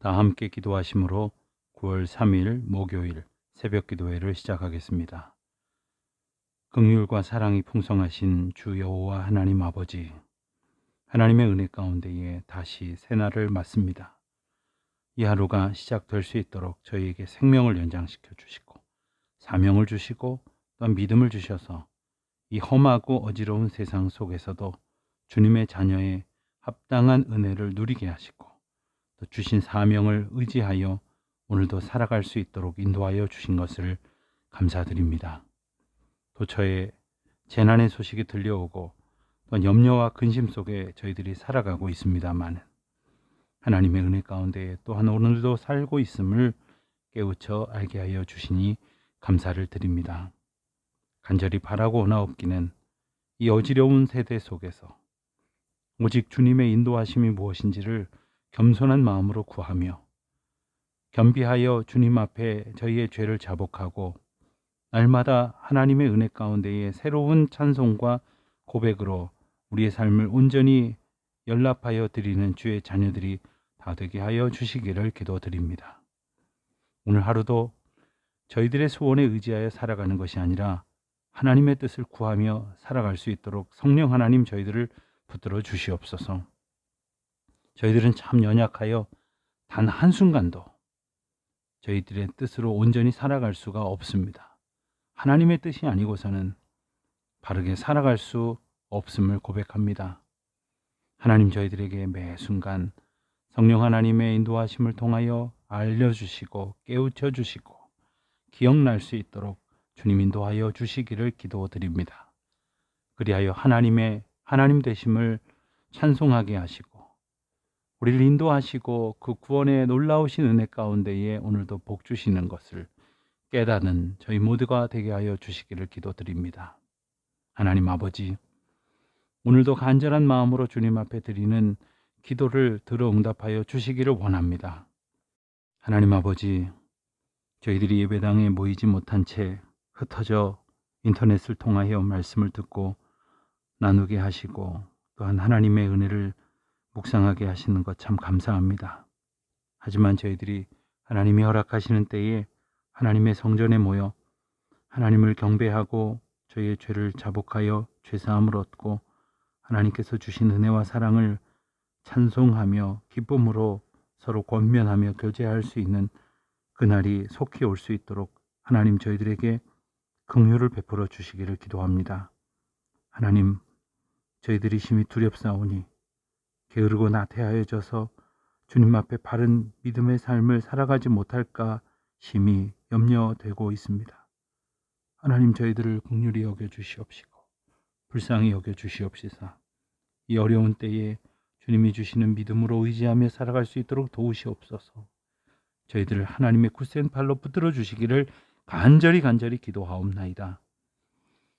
다 함께 기도하심으로 9월 3일 목요일 새벽 기도회를 시작하겠습니다. 긍휼과 사랑이 풍성하신 주 여호와 하나님 아버지, 하나님의 은혜 가운데에 다시 새날을 맞습니다. 이 하루가 시작될 수 있도록 저희에게 생명을 연장시켜 주시고 사명을 주시고 또한 믿음을 주셔서 이 험하고 어지러운 세상 속에서도 주님의 자녀의 합당한 은혜를 누리게 하시고 또 주신 사명을 의지하여 오늘도 살아갈 수 있도록 인도하여 주신 것을 감사드립니다. 도처에 재난의 소식이 들려오고 또 염려와 근심 속에 저희들이 살아가고 있습니다만 하나님의 은혜 가운데 또한 오늘도 살고 있음을 깨우쳐 알게 하여 주시니 감사를 드립니다. 간절히 바라고 원하옵기는 이 어지러운 세대 속에서 오직 주님의 인도하심이 무엇인지를 겸손한 마음으로 구하며 겸비하여 주님 앞에 저희의 죄를 자복하고 날마다 하나님의 은혜 가운데에 새로운 찬송과 고백으로 우리의 삶을 온전히 연락하여 드리는 주의 자녀들이 다 되게 하여 주시기를 기도드립니다. 오늘 하루도 저희들의 소원에 의지하여 살아가는 것이 아니라 하나님의 뜻을 구하며 살아갈 수 있도록 성령 하나님 저희들을 붙들어 주시옵소서. 저희들은 참 연약하여 단 한순간도 저희들의 뜻으로 온전히 살아갈 수가 없습니다. 하나님의 뜻이 아니고서는 바르게 살아갈 수 없음을 고백합니다. 하나님 저희들에게 매 순간 성령 하나님의 인도하심을 통하여 알려주시고 깨우쳐 주시고 기억날 수 있도록 주님 인도하여 주시기를 기도드립니다. 그리하여 하나님 되심을 찬송하게 하시고 우리를 인도하시고 그 구원의 놀라우신 은혜 가운데에 오늘도 복 주시는 것을 깨닫는 저희 모두가 되게 하여 주시기를 기도드립니다. 하나님 아버지, 오늘도 간절한 마음으로 주님 앞에 드리는 기도를 들어 응답하여 주시기를 원합니다. 하나님 아버지, 저희들이 예배당에 모이지 못한 채 흩어져 인터넷을 통하여 말씀을 듣고 나누게 하시고 또한 하나님의 은혜를 묵상하게 하시는 것 참 감사합니다. 하지만 저희들이 하나님이 허락하시는 때에 하나님의 성전에 모여 하나님을 경배하고 저희의 죄를 자복하여 죄사함을 얻고 하나님께서 주신 은혜와 사랑을 찬송하며 기쁨으로 서로 권면하며 교제할 수 있는 그날이 속히 올 수 있도록 하나님 저희들에게 긍휼을 베풀어 주시기를 기도합니다. 하나님, 저희들이 심히 두렵사오니 게으르고 나태하여져서 주님 앞에 바른 믿음의 삶을 살아가지 못할까 심히 염려되고 있습니다. 하나님 저희들을 긍휼히 여겨 주시옵시고 불쌍히 여겨 주시옵시사 이 어려운 때에 주님이 주시는 믿음으로 의지하며 살아갈 수 있도록 도우시옵소서. 저희들을 하나님의 굳센 팔로 붙들어 주시기를 간절히 기도하옵나이다.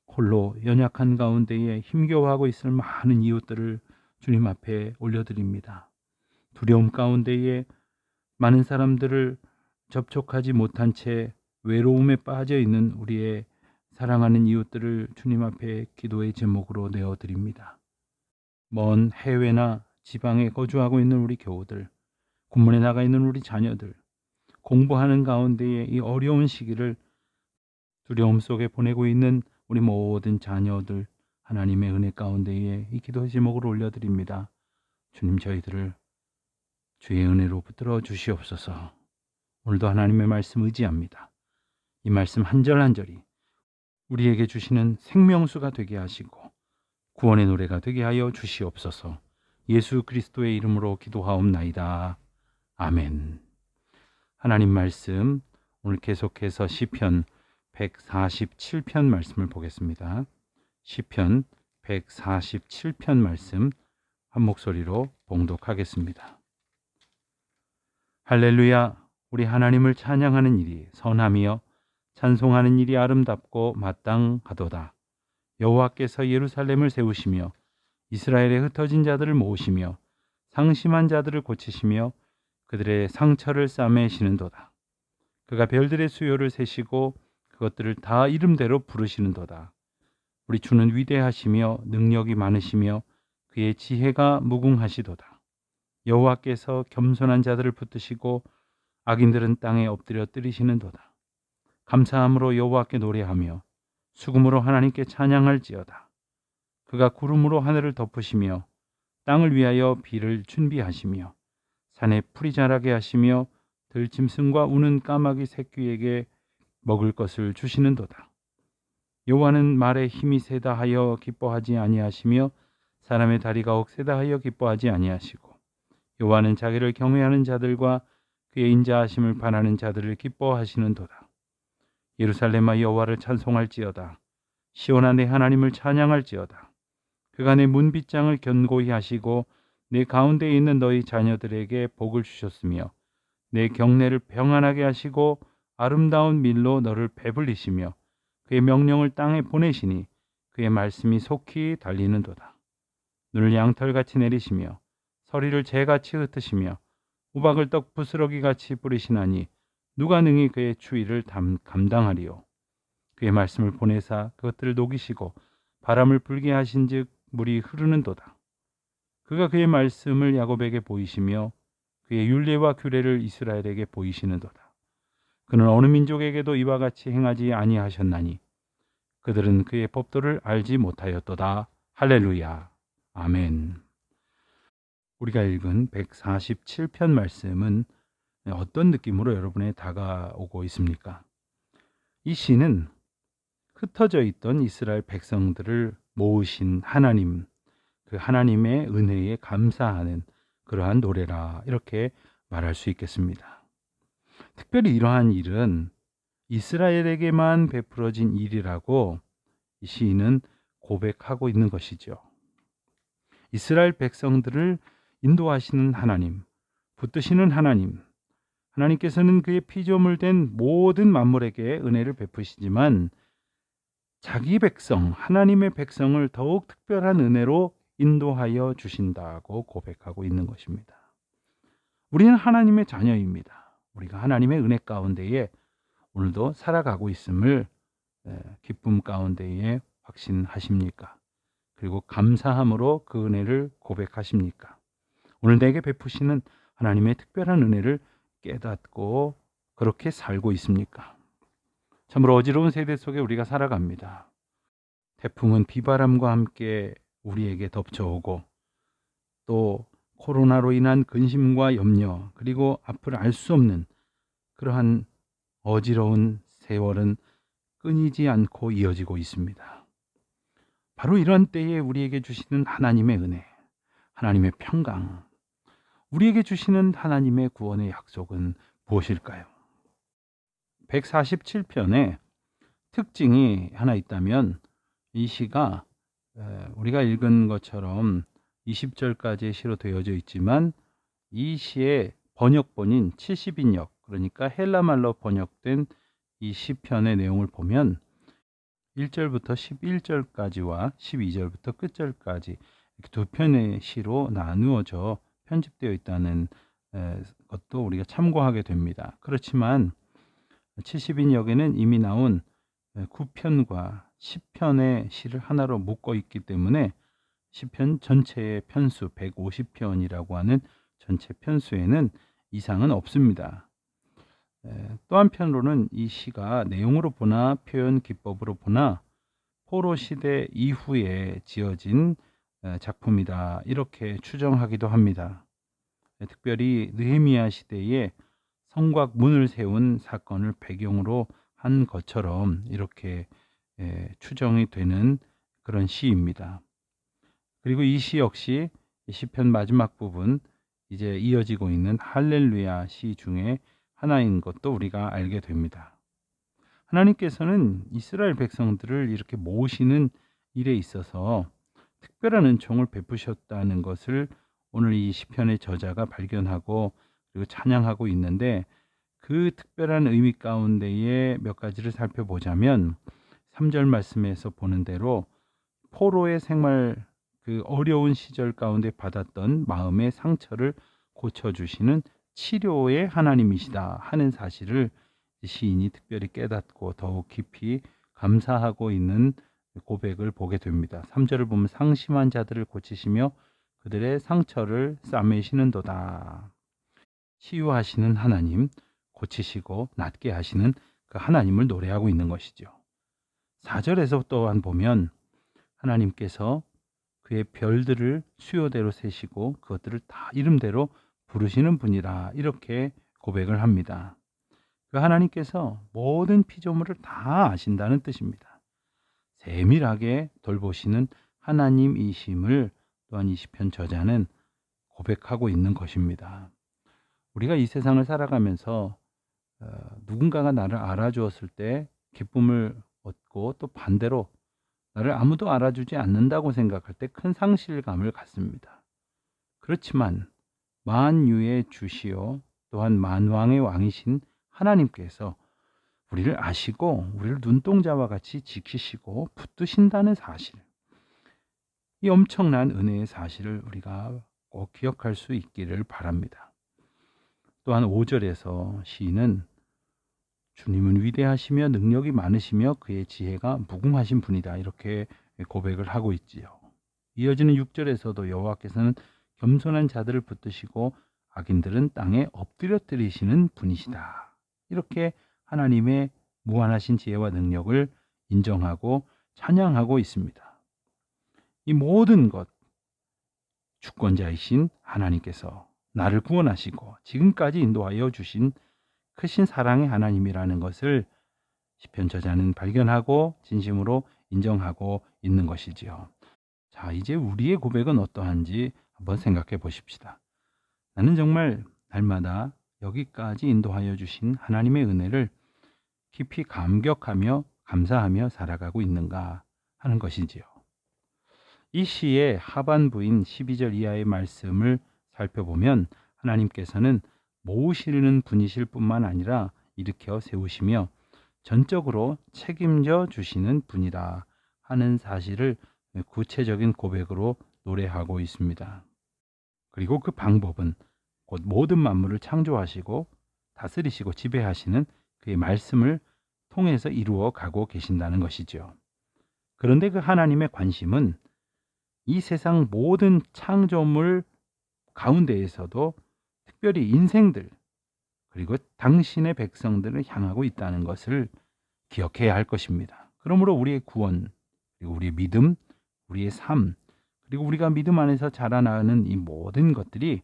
홀로 연약한 가운데에 힘겨워하고 있을 많은 이웃들을 주님 앞에 올려드립니다. 두려움 가운데에 많은 사람들을 접촉하지 못한 채 외로움에 빠져 있는 우리의 사랑하는 이웃들을 주님 앞에 기도의 제목으로 내어드립니다. 먼 해외나 지방에 거주하고 있는 우리 교우들, 군문에 나가 있는 우리 자녀들, 공부하는 가운데에 이 어려운 시기를 두려움 속에 보내고 있는 우리 모든 자녀들, 하나님의 은혜 가운데에 이 기도 제목을 올려드립니다. 주님 저희들을 주의 은혜로 붙들어 주시옵소서. 오늘도 하나님의 말씀 의지합니다. 이 말씀 한 절 한 절이 우리에게 주시는 생명수가 되게 하시고 구원의 노래가 되게 하여 주시옵소서. 예수 그리스도의 이름으로 기도하옵나이다. 아멘. 하나님 말씀 오늘 계속해서 시편 147편 말씀을 보겠습니다. 시편 147편 말씀 한 목소리로 봉독하겠습니다. 할렐루야, 우리 하나님을 찬양하는 일이 선함이여 찬송하는 일이 아름답고 마땅하도다. 여호와께서 예루살렘을 세우시며 이스라엘의 흩어진 자들을 모으시며 상심한 자들을 고치시며 그들의 상처를 싸매시는도다. 그가 별들의 수요를 세시고 그것들을 다 이름대로 부르시는도다. 우리 주는 위대하시며 능력이 많으시며 그의 지혜가 무궁하시도다. 여호와께서 겸손한 자들을 붙드시고 악인들은 땅에 엎드려 뜨리시는도다. 감사함으로 여호와께 노래하며 수금으로 하나님께 찬양할지어다. 그가 구름으로 하늘을 덮으시며 땅을 위하여 비를 준비하시며 산에 풀이 자라게 하시며 들짐승과 우는 까마귀 새끼에게 먹을 것을 주시는도다. 여호와는 말에 힘이 세다 하여 기뻐하지 아니하시며 사람의 다리가 억세다 하여 기뻐하지 아니하시고 여호와는 자기를 경외하는 자들과 그의 인자하심을 바라는 자들을 기뻐하시는도다. 예루살렘아 여호와를 찬송할지어다. 시온아 내 하나님을 찬양할지어다. 그가 내 문빗장을 견고히 하시고 내 가운데에 있는 너희 자녀들에게 복을 주셨으며 내 경내를 평안하게 하시고 아름다운 밀로 너를 배불리시며 그의 명령을 땅에 보내시니 그의 말씀이 속히 달리는도다. 눈을 양털같이 내리시며 서리를 재같이 흩으시며 우박을 떡 부스러기같이 뿌리시나니 누가 능히 그의 추위를 감당하리요. 그의 말씀을 보내사 그것들을 녹이시고 바람을 불게 하신즉 물이 흐르는도다. 그가 그의 말씀을 야곱에게 보이시며 그의 율례와 규례를 이스라엘에게 보이시는도다. 그는 어느 민족에게도 이와 같이 행하지 아니하셨나니 그들은 그의 법도를 알지 못하였도다. 할렐루야. 아멘. 우리가 읽은 147편 말씀은 어떤 느낌으로 여러분에 다가오고 있습니까? 이 시는 흩어져 있던 이스라엘 백성들을 모으신 하나님, 그 하나님의 은혜에 감사하는 그러한 노래라 이렇게 말할 수 있겠습니다. 특별히 이러한 일은 이스라엘에게만 베풀어진 일이라고 이 시인은 고백하고 있는 것이죠. 이스라엘 백성들을 인도하시는 하나님, 붙드시는 하나님, 하나님께서는 그의 피조물 된 모든 만물에게 은혜를 베푸시지만 자기 백성, 하나님의 백성을 더욱 특별한 은혜로 인도하여 주신다고 고백하고 있는 것입니다. 우리는 하나님의 자녀입니다. 우리가 하나님의 은혜 가운데에 오늘도 살아가고 있음을 기쁨 가운데에 확신하십니까? 그리고 감사함으로 그 은혜를 고백하십니까? 오늘 내게 베푸시는 하나님의 특별한 은혜를 깨닫고 그렇게 살고 있습니까? 참으로 어지러운 세대 속에 우리가 살아갑니다. 태풍은 비바람과 함께 우리에게 덮쳐오고 또 코로나로 인한 근심과 염려 그리고 앞을 알 수 없는 그러한 어지러운 세월은 끊이지 않고 이어지고 있습니다. 바로 이런 때에 우리에게 주시는 하나님의 은혜, 하나님의 평강, 우리에게 주시는 하나님의 구원의 약속은 무엇일까요? 147편의 특징이 하나 있다면 이 시가 우리가 읽은 것처럼 20절까지의 시로 되어져 있지만 이 시의 번역본인 70인역 그러니까 헬라말로 번역된 이 시편의 내용을 보면 1절부터 11절까지와 12절부터 끝절까지 이렇게 두 편의 시로 나누어져 편집되어 있다는 것도 우리가 참고하게 됩니다. 그렇지만 70인역에는 이미 나온 9편과 10편의 시를 하나로 묶어 있기 때문에 시편 전체의 편수 150편이라고 하는 전체 편수에는 이상은 없습니다. 또 한편으로는 이 시가 내용으로 보나 표현 기법으로 보나 포로 시대 이후에 지어진 작품이다 이렇게 추정하기도 합니다. 특별히 느헤미야 시대에 성곽 문을 세운 사건을 배경으로 한 것처럼 이렇게 추정이 되는 그런 시입니다. 그리고 이 시 역시 시편 마지막 부분 이제 이어지고 있는 할렐루야 시 중에 하나인 것도 우리가 알게 됩니다. 하나님께서는 이스라엘 백성들을 이렇게 모으시는 일에 있어서 특별한 은총을 베푸셨다는 것을 오늘 이 시편의 저자가 발견하고 그리고 찬양하고 있는데 그 특별한 의미 가운데에 몇 가지를 살펴보자면 3절 말씀에서 보는 대로 포로의 생활 그 어려운 시절 가운데 받았던 마음의 상처를 고쳐주시는 치료의 하나님이시다 하는 사실을 시인이 특별히 깨닫고 더욱 깊이 감사하고 있는 고백을 보게 됩니다. 3절을 보면 상심한 자들을 고치시며 그들의 상처를 싸매시는도다. 치유하시는 하나님, 고치시고 낫게 하시는 그 하나님을 노래하고 있는 것이죠. 4절에서 또한 보면 하나님께서 그의 별들을 수요대로 세시고 그것들을 다 이름대로 부르시는 분이라 이렇게 고백을 합니다. 그 하나님께서 모든 피조물을 다 아신다는 뜻입니다. 세밀하게 돌보시는 하나님이심을 또한 이 시편 저자는 고백하고 있는 것입니다. 우리가 이 세상을 살아가면서 누군가가 나를 알아주었을 때 기쁨을 얻고 또 반대로 나를 아무도 알아주지 않는다고 생각할 때 큰 상실감을 갖습니다. 그렇지만 만유의 주시오 또한 만왕의 왕이신 하나님께서 우리를 아시고 우리를 눈동자와 같이 지키시고 붙드신다는 사실, 이 엄청난 은혜의 사실을 우리가 꼭 기억할 수 있기를 바랍니다. 또한 5절에서 시인은 주님은 위대하시며 능력이 많으시며 그의 지혜가 무궁하신 분이다 이렇게 고백을 하고 있지요. 이어지는 6절에서도 여호와께서는 겸손한 자들을 붙드시고 악인들은 땅에 엎드려뜨리시는 분이시다 이렇게 하나님의 무한하신 지혜와 능력을 인정하고 찬양하고 있습니다. 이 모든 것, 주권자이신 하나님께서 나를 구원하시고 지금까지 인도하여 주신 크신 사랑의 하나님이라는 것을 시편 저자는 발견하고 진심으로 인정하고 있는 것이지요. 자, 이제 우리의 고백은 어떠한지 한번 생각해 보십시다. 나는 정말 날마다 여기까지 인도하여 주신 하나님의 은혜를 깊이 감격하며 감사하며 살아가고 있는가 하는 것이지요. 이 시의 하반부인 12절 이하의 말씀을 살펴보면 하나님께서는 모으시는 분이실 뿐만 아니라 일으켜 세우시며 전적으로 책임져 주시는 분이라 하는 사실을 구체적인 고백으로 노래하고 있습니다. 그리고 그 방법은 곧 모든 만물을 창조하시고 다스리시고 지배하시는 그의 말씀을 통해서 이루어 가고 계신다는 것이죠. 그런데 그 하나님의 관심은 이 세상 모든 창조물 가운데에서도 특별히 인생들 그리고 당신의 백성들을 향하고 있다는 것을 기억해야 할 것입니다. 그러므로 우리의 구원, 그리고 우리의 믿음, 우리의 삶, 그리고 우리가 믿음 안에서 자라나는 이 모든 것들이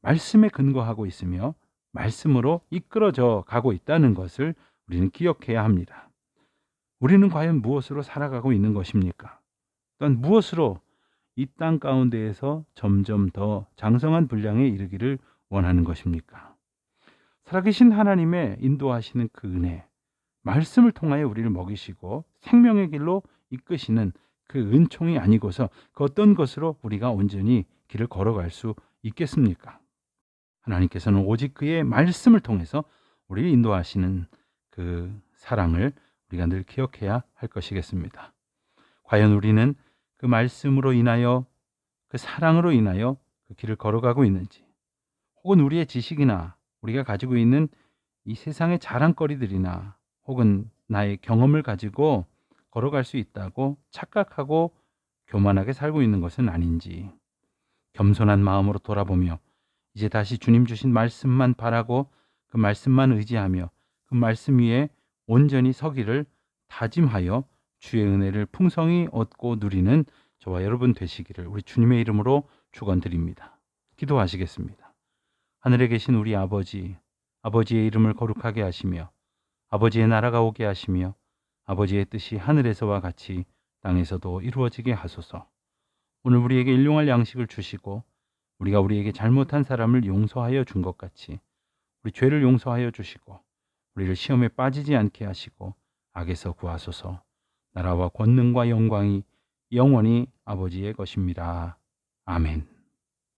말씀에 근거하고 있으며 말씀으로 이끌어져 가고 있다는 것을 우리는 기억해야 합니다. 우리는 과연 무엇으로 살아가고 있는 것입니까? 또한 무엇으로 이 땅 가운데에서 점점 더 장성한 분량에 이르기를 원하는 것입니까? 살아계신 하나님의 인도하시는 그 은혜, 말씀을 통하여 우리를 먹이시고 생명의 길로 이끄시는 그 은총이 아니고서 그 어떤 것으로 우리가 온전히 길을 걸어갈 수 있겠습니까? 하나님께서는 오직 그의 말씀을 통해서 우리를 인도하시는 그 사랑을 우리가 늘 기억해야 할 것이겠습니다. 과연 우리는 그 말씀으로 인하여 그 사랑으로 인하여 그 길을 걸어가고 있는지, 혹은 우리의 지식이나 우리가 가지고 있는 이 세상의 자랑거리들이나 혹은 나의 경험을 가지고 걸어갈 수 있다고 착각하고 교만하게 살고 있는 것은 아닌지, 겸손한 마음으로 돌아보며 이제 다시 주님 주신 말씀만 바라고 그 말씀만 의지하며 그 말씀 위에 온전히 서기를 다짐하여 주의 은혜를 풍성히 얻고 누리는 저와 여러분 되시기를 우리 주님의 이름으로 축원드립니다. 기도하시겠습니다. 하늘에 계신 우리 아버지, 아버지의 이름을 거룩하게 하시며 아버지의 나라가 오게 하시며 아버지의 뜻이 하늘에서와 같이 땅에서도 이루어지게 하소서. 오늘 우리에게 일용할 양식을 주시고 우리가 우리에게 잘못한 사람을 용서하여 준 것 같이 우리 죄를 용서하여 주시고 우리를 시험에 빠지지 않게 하시고 악에서 구하소서. 나라와 권능과 영광이 영원히 아버지의 것입니다. 아멘.